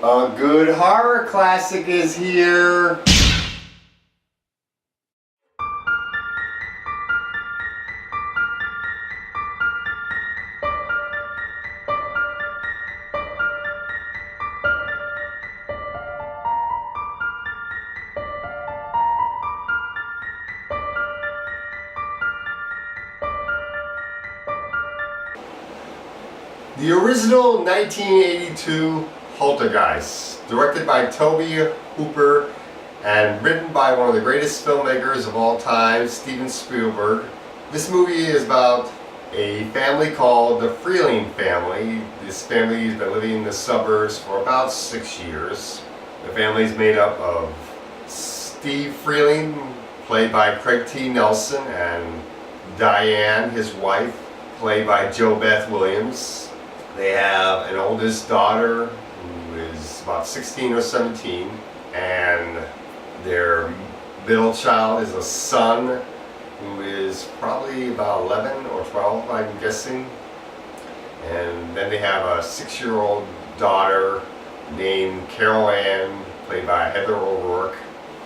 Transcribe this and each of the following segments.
A good horror classic is here. The original 1982 Poltergeist, directed by Tobe Hooper and written by one of the greatest filmmakers of all time, Steven Spielberg. This movie is about a family called the Freeling family. This family has been living in the suburbs for about 6 years. The family is made up of Steve Freeling, played by Craig T. Nelson, and Diane, his wife, played by Jo Beth Williams. They have an oldest daughter who is about 16 or 17, and their middle child is a son who is probably about 11 or 12, I'm guessing. And then they have a 6-year-old daughter named Carol Ann, played by Heather O'Rourke.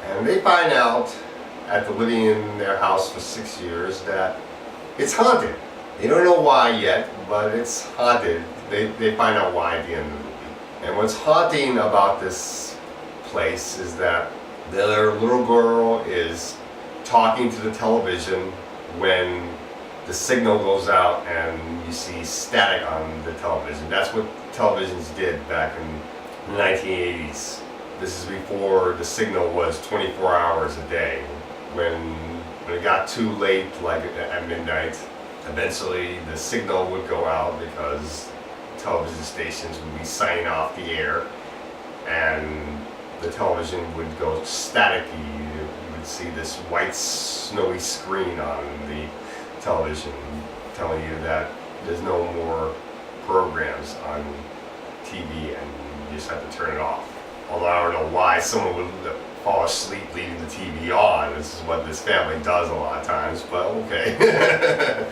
And they find out, after living in their house for 6 years, that it's haunted. They don't know why yet, but it's haunted. They find out why at the end of the movie. And what's haunting about this place is that their little girl is talking to the television when the signal goes out and you see static on the television. That's what televisions did back in the 1980s. This is before the signal was 24 hours a day. When it got too late, like at midnight, eventually the signal would go out because television stations would be signing off the air and the television would go staticky. You would see this white snowy screen on the television telling you that there's no more programs on TV and you just have to turn it off. Although I don't know why someone would fall asleep leaving the TV on. This is what this family does a lot of times, but okay.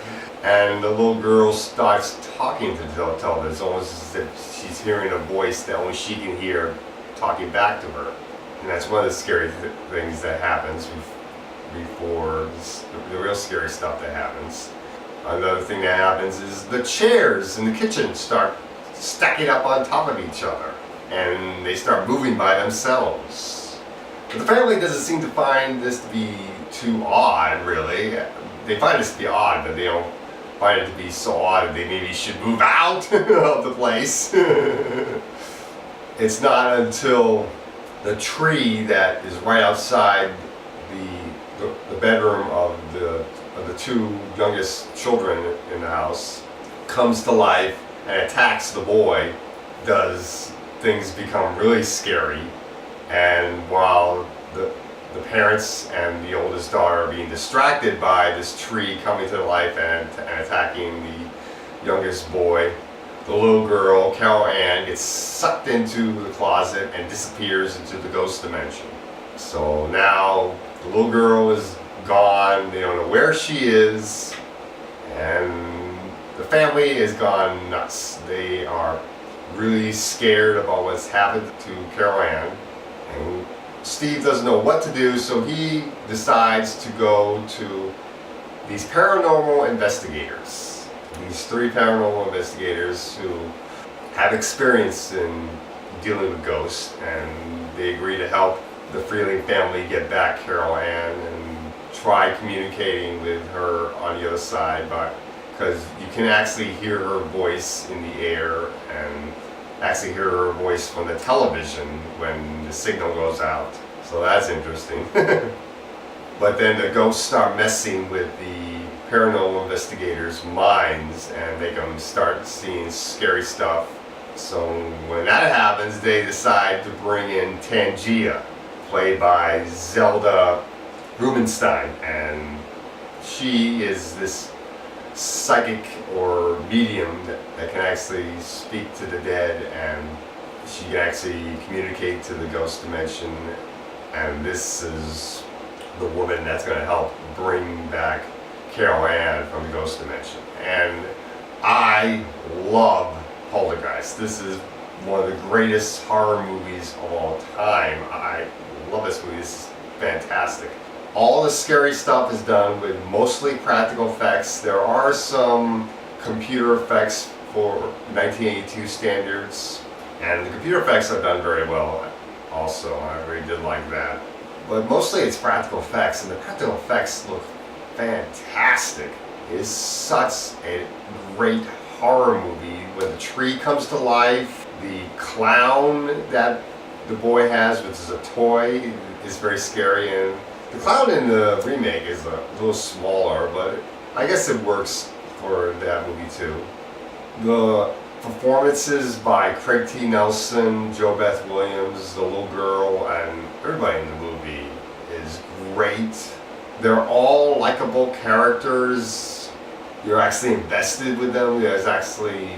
And the little girl starts talking to the television. It's almost as if she's hearing a voice that only she can hear talking back to her. And that's one of the scary things that happens before the real scary stuff that happens. Another thing that happens is the chairs in the kitchen start stacking up on top of each other. And they start moving by themselves. But the family doesn't seem to find this to be too odd, really. They find this to be odd, but they don't find it to be so odd that they maybe should move out of the place. It's not until the tree that is right outside the bedroom of the two youngest children in the house comes to life and attacks the boy does things become really scary. And while the parents and the oldest daughter are being distracted by this tree coming to life and attacking the youngest boy, the little girl, Carol Ann, gets sucked into the closet and disappears into the ghost dimension. So now the little girl is gone, they don't know where she is, and the family has gone nuts. They are really scared about what's happened to Carol Ann. And Steve doesn't know what to do, so he decides to go to these paranormal investigators. These 3 paranormal investigators who have experience in dealing with ghosts, and they agree to help the Freeling family get back Carol Ann and try communicating with her on the other side, because you can actually hear her voice in the air and actually hear her voice from the television when the signal goes out. So that's interesting. But then the ghosts start messing with the paranormal investigators' minds and make them start seeing scary stuff. So when that happens, they decide to bring in Tangia, played by Zelda Rubinstein, and she is this psychic or medium that can actually speak to the dead, and she can actually communicate to the ghost dimension, and this is the woman that's going to help bring back Carol Ann from the ghost dimension. And I love Poltergeist. This is one of the greatest horror movies of all time. I love this movie. This is fantastic. All the scary stuff is done with mostly practical effects. There are some computer effects for 1982 standards, and the computer effects are done very well also. I really did like that. But mostly it's practical effects, and the practical effects look fantastic. It is such a great horror movie. When the tree comes to life, the clown that the boy has, which is a toy, is very scary. And the clown in the remake is a little smaller, but I guess it works for that movie too. The performances by Craig T. Nelson, Jo Beth Williams, the little girl, and everybody in the movie is great. They're all likable characters. You're actually invested with them. There's actually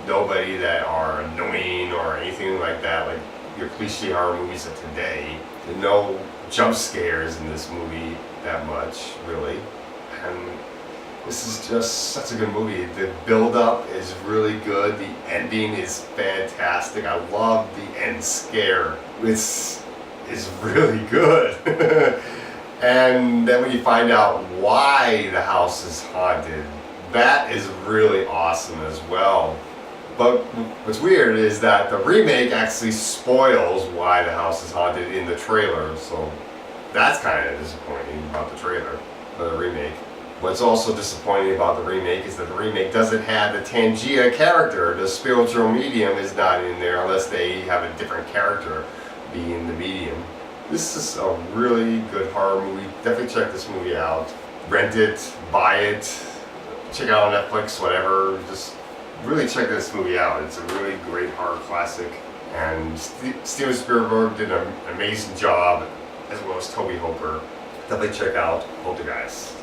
nobody that are annoying or anything like that, like your cliche horror movies of today. There's no jump scares in this movie that much, really. And this is just such a good movie. The build-up is really good. The ending is fantastic. I love the end scare. It's really good. And then when you find out why the house is haunted, that is really awesome as well. But what's weird is that the remake actually spoils why the house is haunted in the trailer, so that's kind of disappointing about the trailer for the remake. What's also disappointing about the remake is that the remake doesn't have the Tangia character. The spiritual medium is not in there unless they have a different character being the medium. This is a really good horror movie. Definitely check this movie out. Rent it, buy it, check it out on Netflix, whatever. Just really check this movie out. It's a really great horror classic. And Steven Spielberg did an amazing job, as well as Tobe Hooper. Definitely check out Poltergeist.